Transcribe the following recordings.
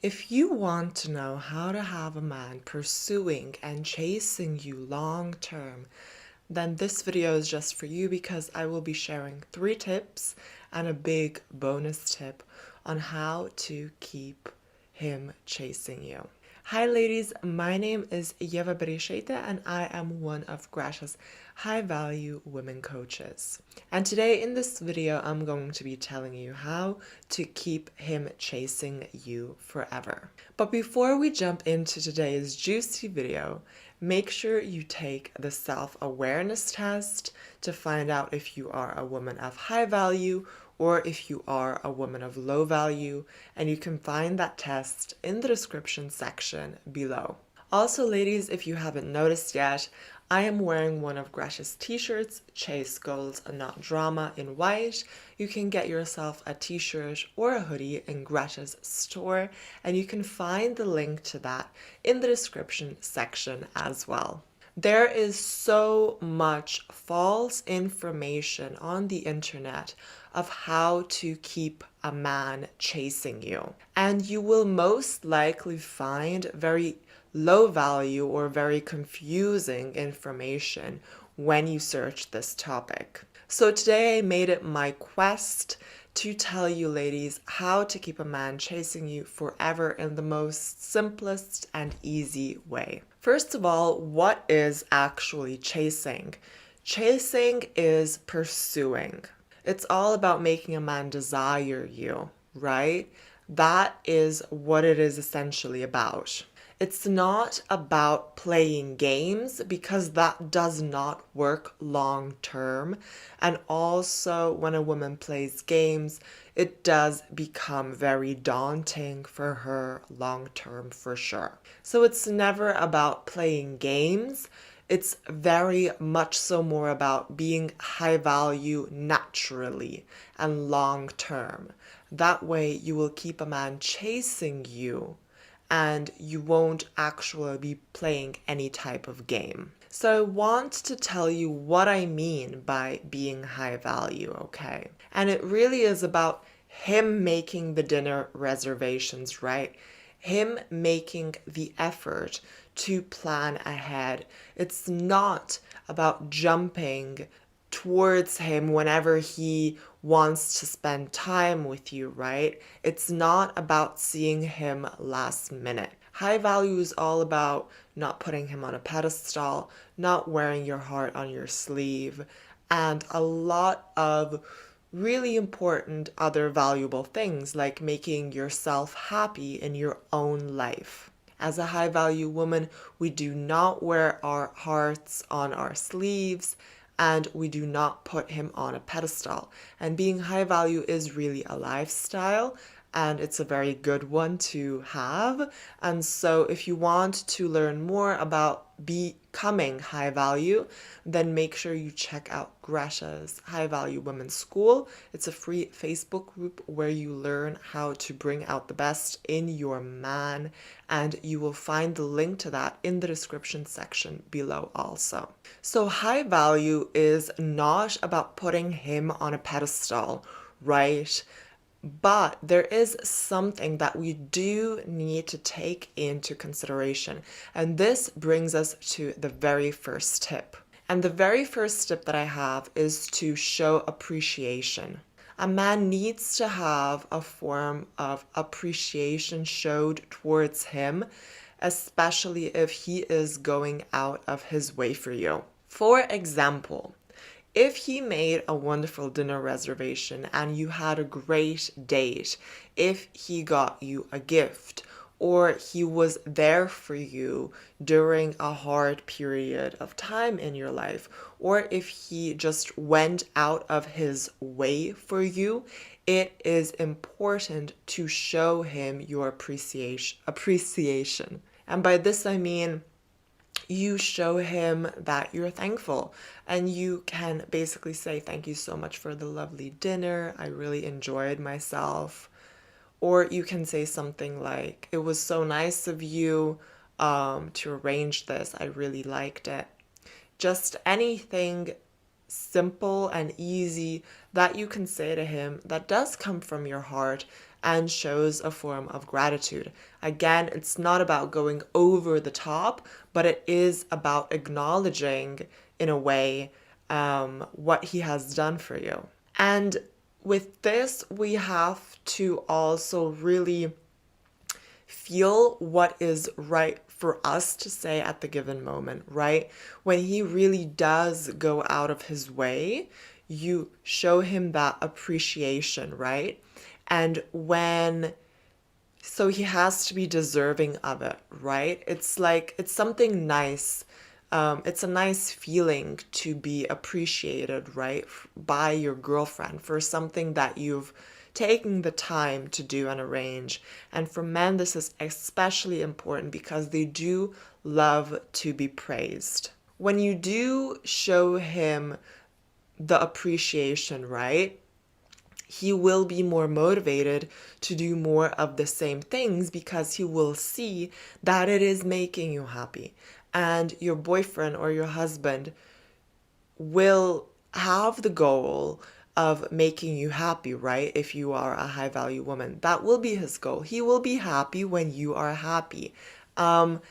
If you want to know how to have a man pursuing and chasing you long term, then this video is just for you because I will be sharing 3 tips and a big bonus tip on how to keep him chasing you. Hi ladies, my name is Yeva Berisheta and I am one of Grasha's high value women coaches. And today in this video, I'm going to be telling you how to keep him chasing you forever. But before we jump into today's juicy video, make sure you take the self-awareness test to find out if you are a woman of high value or if you are a woman of low value, and you can find that test in the description section below. Also, ladies, if you haven't noticed yet, I am wearing one of Grasha's t-shirts, Chase Goals Not Drama, in white. You can get yourself a t-shirt or a hoodie in Grasha's store, and you can find the link to that in the description section as well. There is so much false information on the internet of how to keep a man chasing you. And you will most likely find very low value or very confusing information when you search this topic. So today I made it my quest to tell you ladies how to keep a man chasing you forever in the most simplest and easy way. First of all, what is actually chasing? Chasing is pursuing. It's all about making a man desire you, right? That is what it is essentially about. It's not about playing games because that does not work long term. And also, when a woman plays games, it does become very daunting for her long term for sure. So it's never about playing games. It's very much so more about being high value naturally and long term. That way you will keep a man chasing you and you won't actually be playing any type of game. So I want to tell you what I mean by being high value, okay? And it really is about him making the dinner reservations, right? Him making the effort to plan ahead. It's not about jumping towards him whenever he wants to spend time with you, right? It's not about seeing him last minute. High value is all about not putting him on a pedestal, not wearing your heart on your sleeve, and a lot of really important other valuable things like making yourself happy in your own life. As a high value woman, we do not wear our hearts on our sleeves and we do not put him on a pedestal. And being high value is really a lifestyle and it's a very good one to have. And so if you want to learn more about becoming high value, then make sure you check out Grasha's High Value Women's School. It's a free Facebook group where you learn how to bring out the best in your man, and you will find the link to that in the description section below also. So high value is not about putting him on a pedestal, right? But there is something that we do need to take into consideration. And this brings us to the very first tip. And the very first tip that I have is to show appreciation. A man needs to have a form of appreciation showed towards him, especially if he is going out of his way for you. For example, if he made a wonderful dinner reservation and you had a great date, if he got you a gift, or he was there for you during a hard period of time in your life, or if he just went out of his way for you, it is important to show him your appreciation. And by this I mean, you show him that you're thankful and you can basically say, thank you so much for the lovely dinner. I really enjoyed myself. Or you can say something like, it was so nice of you to arrange this. I really liked it. Just anything simple and easy that you can say to him that does come from your heart and shows a form of gratitude. Again, it's not about going over the top, but it is about acknowledging, in a way, what he has done for you. And with this, we have to also really feel what is right for us to say at the given moment, right? When he really does go out of his way, you show him that appreciation, right? And so he has to be deserving of it, right? It's like, it's something nice. It's a nice feeling to be appreciated, right, by your girlfriend for something that you've taking the time to do and arrange. And for men, this is especially important because they do love to be praised. When you do show him the appreciation, right, he will be more motivated to do more of the same things because he will see that it is making you happy. And your boyfriend or your husband will have the goal of making you happy, right? If you are a high value woman, that will be his goal. He will be happy when you are happy. And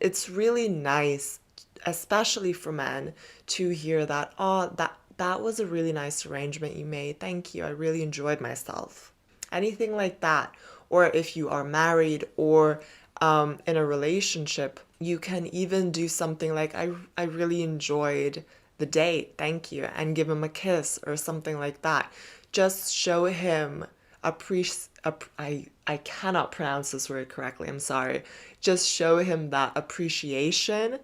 it's really nice, especially for men, to hear that, oh, that was a really nice arrangement you made. Thank you. I really enjoyed myself. Anything like that. Or if you are married or in a relationship, you can even do something like, I really enjoyed the date, thank you, and give him a kiss or something like that. Just show him I cannot pronounce this word correctly, I'm sorry. Just show him that appreciation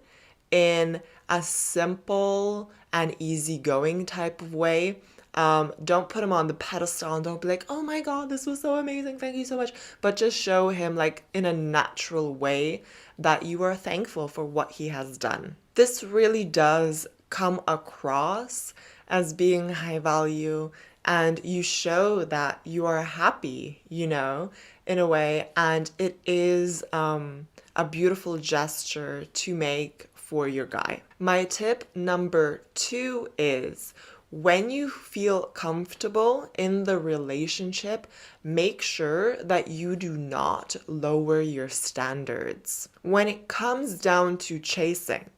in a simple and easygoing type of way. Don't put him on the pedestal and don't be like, oh my God, this was so amazing, thank you so much. But just show him, like, in a natural way that you are thankful for what he has done. This really does come across as being high value, and you show that you are happy, in a way, and it is a beautiful gesture to make for your guy. My tip number 2 is, when you feel comfortable in the relationship, make sure that you do not lower your standards. When it comes down to chasing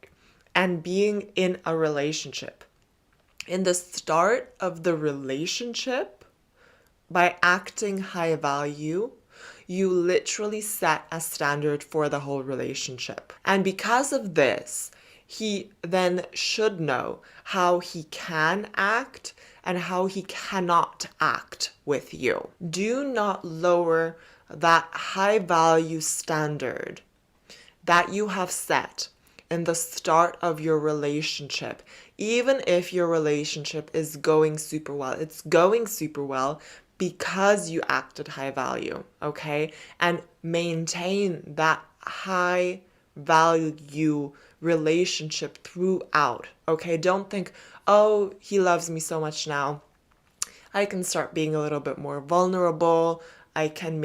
and being in a relationship, in the start of the relationship, by acting high value, you literally set a standard for the whole relationship. And because of this, he then should know how he can act and how he cannot act with you. Do not lower that high value standard that you have set in the start of your relationship. Even if your relationship is going super well, it's going super well because you acted high value, okay? And maintain that high value relationship throughout, okay? Don't think, oh, he loves me so much now, I can start being a little bit more vulnerable, I can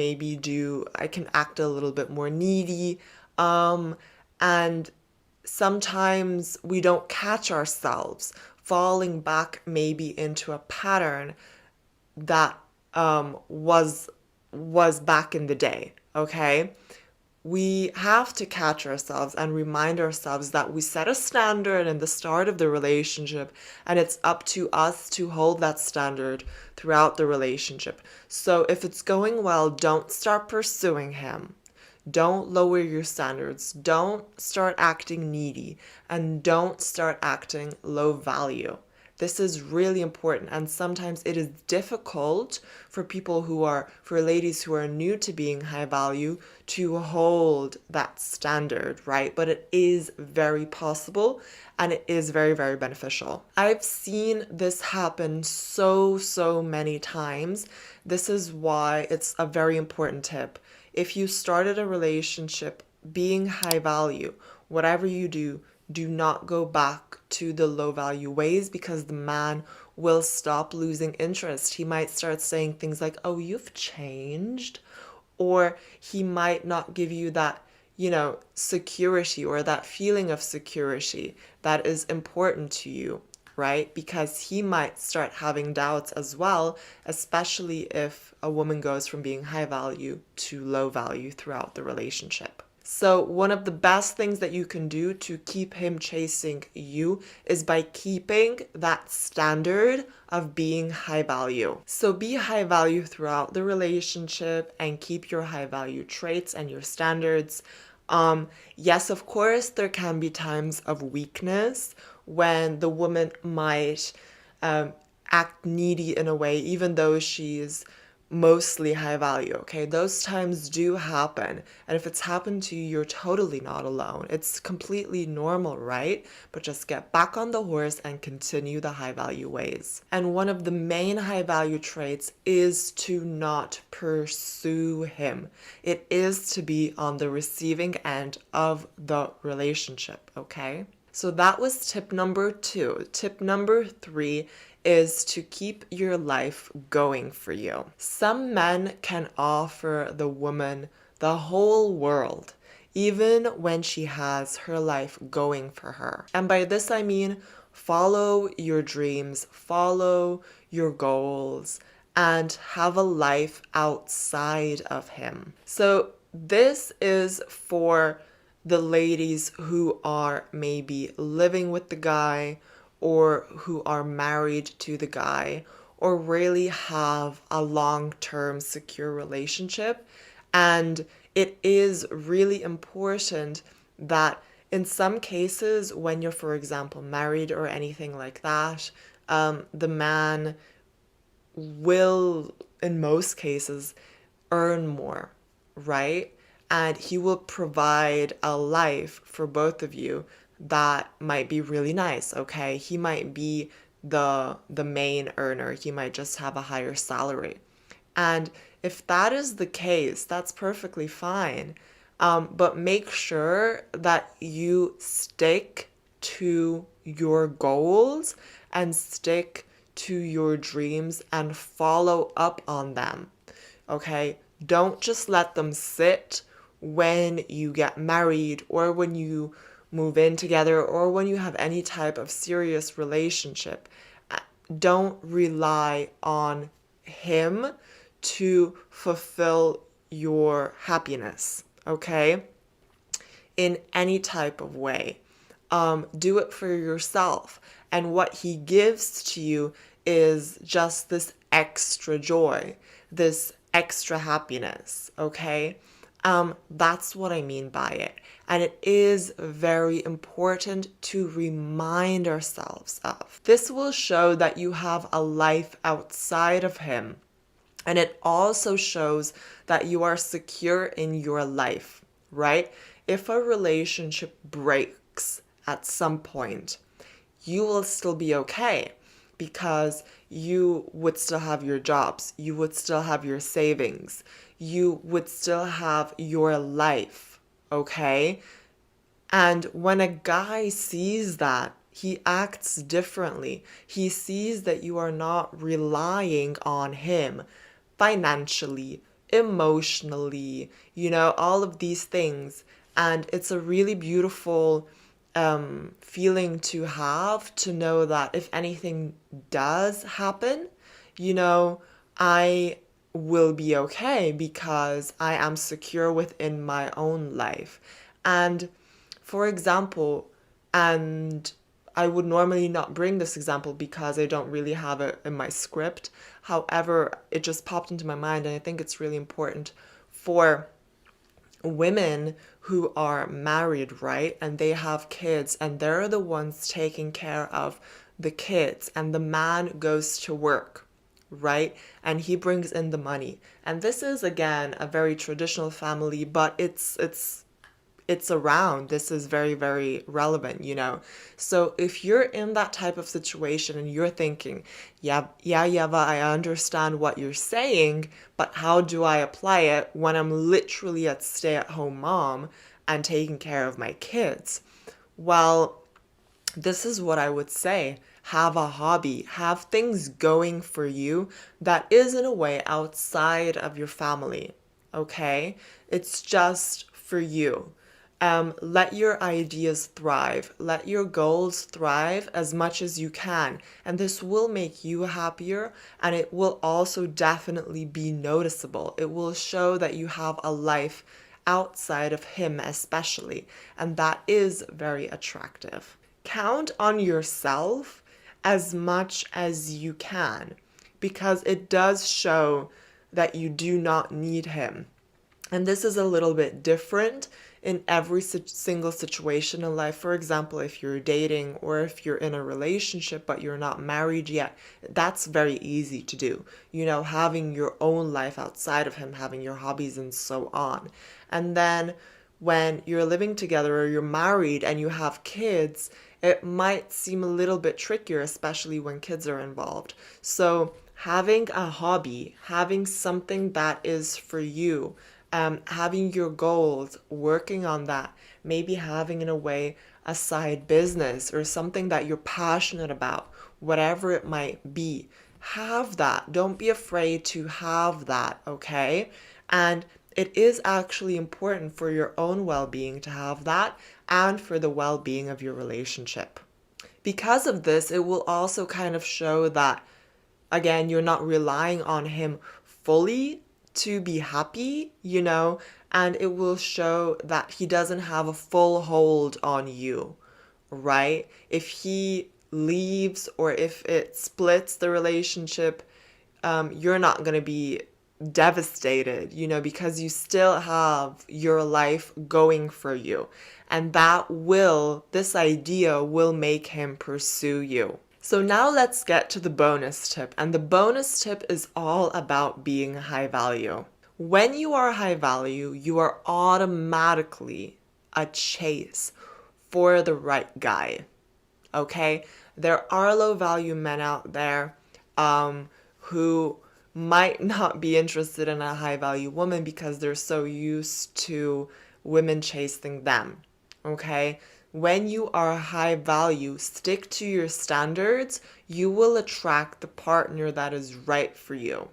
act a little bit more needy, and sometimes we don't catch ourselves falling back maybe into a pattern that was back in the day, okay? We have to catch ourselves and remind ourselves that we set a standard in the start of the relationship, and it's up to us to hold that standard throughout the relationship. So if it's going well, don't start pursuing him. Don't lower your standards. Don't start acting needy, and don't start acting low value. This is really important, and sometimes it is difficult for ladies who are new to being high value to hold that standard, right? But it is very possible, and it is very, very beneficial. I've seen this happen so many times. This is why it's a very important tip. If you started a relationship being high value, whatever you do not go back to the low value ways, because the man will stop losing interest. He might start saying things like, oh, you've changed. Or he might not give you that, security or that feeling of security that is important to you. right? Because he might start having doubts as well, especially if a woman goes from being high value to low value throughout the relationship. So one of the best things that you can do to keep him chasing you is by keeping that standard of being high value. So be high value throughout the relationship and keep your high value traits and your standards. Yes, of course, there can be times of weakness when the woman might act needy in a way, even though she's mostly high value, okay? Those times do happen. And if it's happened to you, you're totally not alone. It's completely normal, right? But just get back on the horse and continue the high value ways. And one of the main high value traits is to not pursue him. It is to be on the receiving end of the relationship, okay? So that was tip number 2. Tip number 3 is to keep your life going for you. Some men can offer the woman the whole world, even when she has her life going for her. And by this I mean follow your dreams, follow your goals, and have a life outside of him. So this is for the ladies who are maybe living with the guy or who are married to the guy or really have a long-term secure relationship. And it is really important that in some cases, when you're, for example, married or anything like that, the man will, in most cases, earn more, right? And he will provide a life for both of you that might be really nice, okay? He might be the main earner. He might just have a higher salary. And if that is the case, that's perfectly fine. But make sure that you stick to your goals and stick to your dreams and follow up on them, okay? Don't just let them sit when you get married or when you move in together or when you have any type of serious relationship. Don't rely on him to fulfill your happiness, okay? In any type of way. Do it for yourself. And what he gives to you is just this extra joy, this extra happiness, okay? That's what I mean by it. And it is very important to remind ourselves of. This will show that you have a life outside of him. And it also shows that you are secure in your life, right? If a relationship breaks at some point, you will still be okay because you would still have your jobs, you would still have your savings, you would still have your life, okay? And when a guy sees that, he acts differently. He sees that you are not relying on him financially, emotionally, all of these things. And it's a really beautiful feeling to have, to know that if anything does happen, I will be okay because I am secure within my own life. And for example, and I would normally not bring this example because I don't really have it in my script. However, it just popped into my mind, and I think it's really important for women who are married, right? And they have kids, and they're the ones taking care of the kids, and the man goes to work, right? And he brings in the money. And this is, again, a very traditional family, but it's around. This is very, very relevant, So if you're in that type of situation and you're thinking, yeah, Yeva, I understand what you're saying, but how do I apply it when I'm literally a stay-at-home mom and taking care of my kids? Well, this is what I would say. Have a hobby, have things going for you that is in a way outside of your family, okay? It's just for you. Let your ideas thrive. Let your goals thrive as much as you can. And this will make you happier, and it will also definitely be noticeable. It will show that you have a life outside of him, especially. And that is very attractive. Count on yourself as much as you can, because it does show that you do not need him. And this is a little bit different in every single situation in life. For example, if you're dating or if you're in a relationship but you're not married yet, that's very easy to do. You know, having your own life outside of him, having your hobbies and so on. And then when you're living together or you're married and you have kids, it might seem a little bit trickier, especially when kids are involved. So having a hobby, having something that is for you, having your goals, working on that, maybe having in a way a side business or something that you're passionate about, whatever it might be, have that. Don't be afraid to have that, okay? And it is actually important for your own well-being to have that and for the well-being of your relationship. Because of this, it will also kind of show that, again, you're not relying on him fully to be happy, you know, and it will show that he doesn't have a full hold on you, right? If he leaves or if it splits the relationship, you're not going to be devastated, you know, because you still have your life going for you. And this idea will make him pursue you. So now let's get to the bonus tip. And the bonus tip is all about being high value. When you are high value, you are automatically a chase for the right guy. Okay? There are low value men out there who might not be interested in a high value woman because they're so used to women chasing them. Okay? When you are high value, stick to your standards, you will attract the partner that is right for you.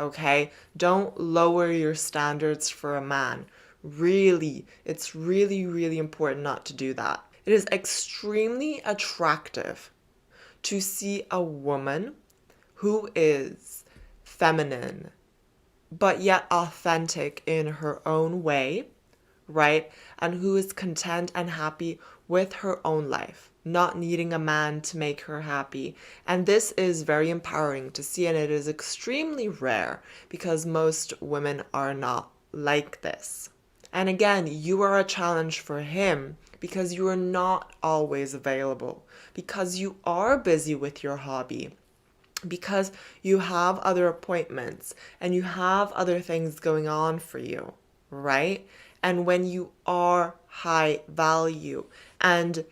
Okay? Don't lower your standards for a man. Really, it's really, really important not to do that. It is extremely attractive to see a woman who is feminine, but yet authentic in her own way, right? And who is content and happy with her own life, not needing a man to make her happy. And this is very empowering to see, and it is extremely rare because most women are not like this. And again, you are a challenge for him because you are not always available, because you are busy with your hobby, because you have other appointments and you have other things going on for you, right? And when you are high value, and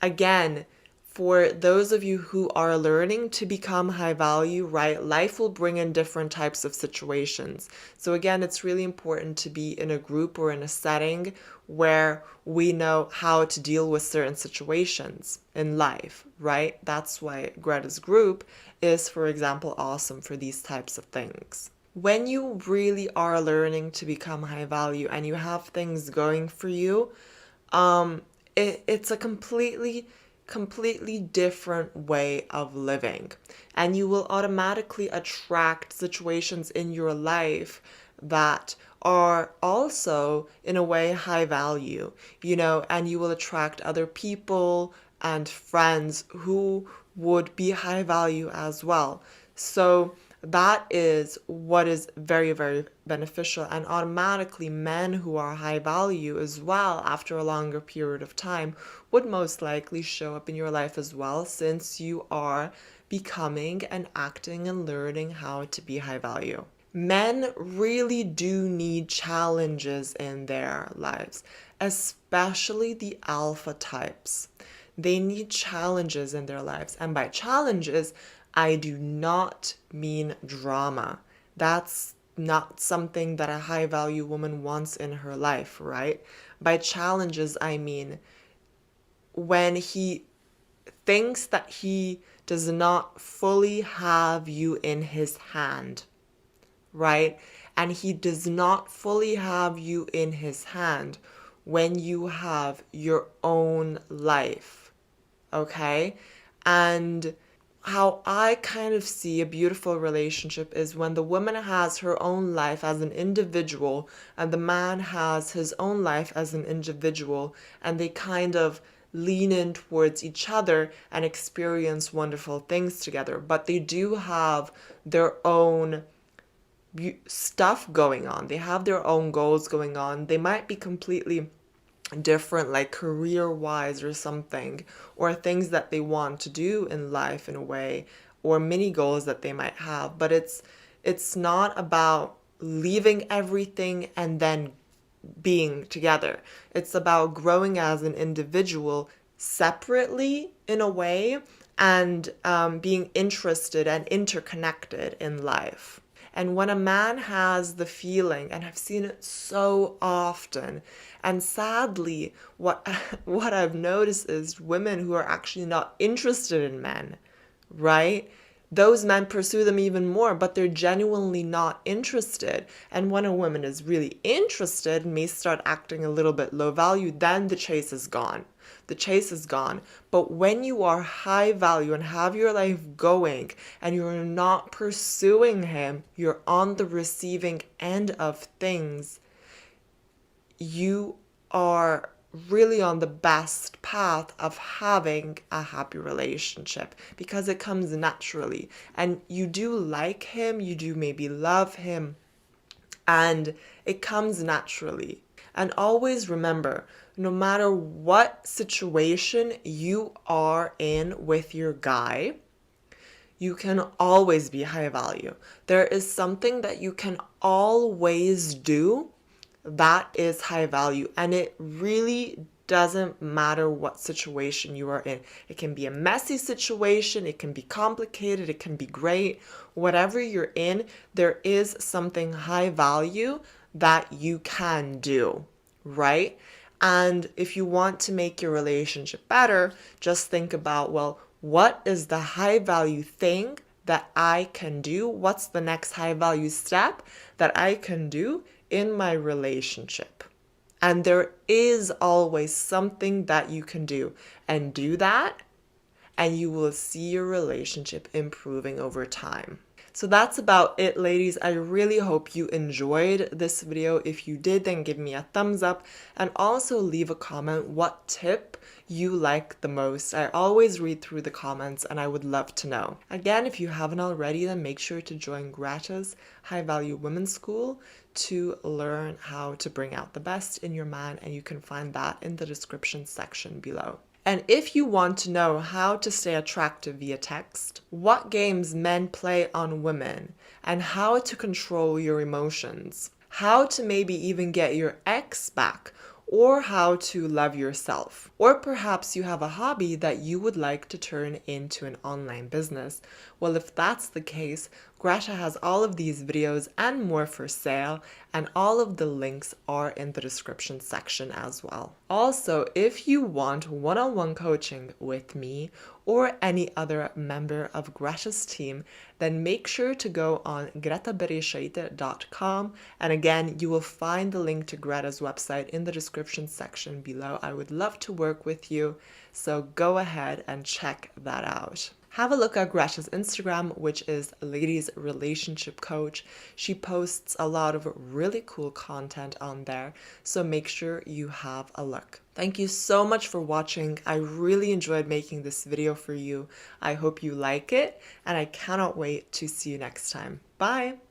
again, for those of you who are learning to become high value, right, life will bring in different types of situations. So again, it's really important to be in a group or in a setting where we know how to deal with certain situations in life, right? That's why Greta's group is, for example, awesome for these types of things. When you really are learning to become high value and you have things going for you, it's a completely different way of living, and you will automatically attract situations in your life that are also in a way high value, you know, and you will attract other people and friends who would be high value as well. So that is what is very, very beneficial. And automatically, men who are high value as well, after a longer period of time, would most likely show up in your life as well, since you are becoming and acting and learning how to be high value. Men really do need challenges in their lives, especially the alpha types. They need challenges in their lives. And by challenges, I do not mean drama. That's not something that a high value woman wants in her life, right? By challenges, I mean when he thinks that he does not fully have you in his hand, right? And he does not fully have you in his hand when you have your own life, okay? And how I kind of see a beautiful relationship is when the woman has her own life as an individual and the man has his own life as an individual, and they kind of lean in towards each other and experience wonderful things together. But they do have their own stuff going on. They have their own goals going on. They might be completely different, like career wise or something, or things that they want to do in life in a way, or mini goals that they might have. But it's not about leaving everything and then being together. It's about growing as an individual separately in a way, and being interested and interconnected in life. And when a man has the feeling, and I've seen it so often, and sadly, what I've noticed is women who are actually not interested in men, right? Those men pursue them even more, but they're genuinely not interested. And when a woman is really interested and may start acting a little bit low value, then the chase is gone. The chase is gone. But when you are high value and have your life going and you're not pursuing him, you're on the receiving end of things, you are really on the best path of having a happy relationship, because it comes naturally and you do like him, you do maybe love him, and it comes naturally. And always remember, no matter what situation you are in with your guy, you can always be high value. There is something that you can always do that is high value, and it really doesn't matter what situation you are in. It can be a messy situation, it can be complicated, it can be great. Whatever you're in, there is something high value that you can do, right? And if you want to make your relationship better, just think about, well, what is the high value thing that I can do? What's the next high value step that I can do in my relationship? And there is always something that you can do, and do that, and you will see your relationship improving over time. So that's about it, ladies. I really hope you enjoyed this video. If you did, then give me a thumbs up, and also leave a comment what tip you like the most. I always read through the comments and I would love to know. Again, if you haven't already, then make sure to join Greta's High Value Women's School to learn how to bring out the best in your man, and you can find that in the description section below. And if you want to know how to stay attractive via text, what games men play on women, and how to control your emotions, how to maybe even get your ex back, or how to love yourself, or perhaps you have a hobby that you would like to turn into an online business, well, if that's the case, Greta has all of these videos and more for sale, and all of the links are in the description section as well. Also, if you want one-on-one coaching with me or any other member of Greta's team, then make sure to go on gretaberescheite.com, and again, you will find the link to Greta's website in the description section below. I would love to work with you, so go ahead and check that out. Have a look at Greta's Instagram, which is Ladies Relationship Coach. She posts a lot of really cool content on there, so make sure you have a look. Thank you so much for watching. I really enjoyed making this video for you. I hope you like it, and I cannot wait to see you next time. Bye!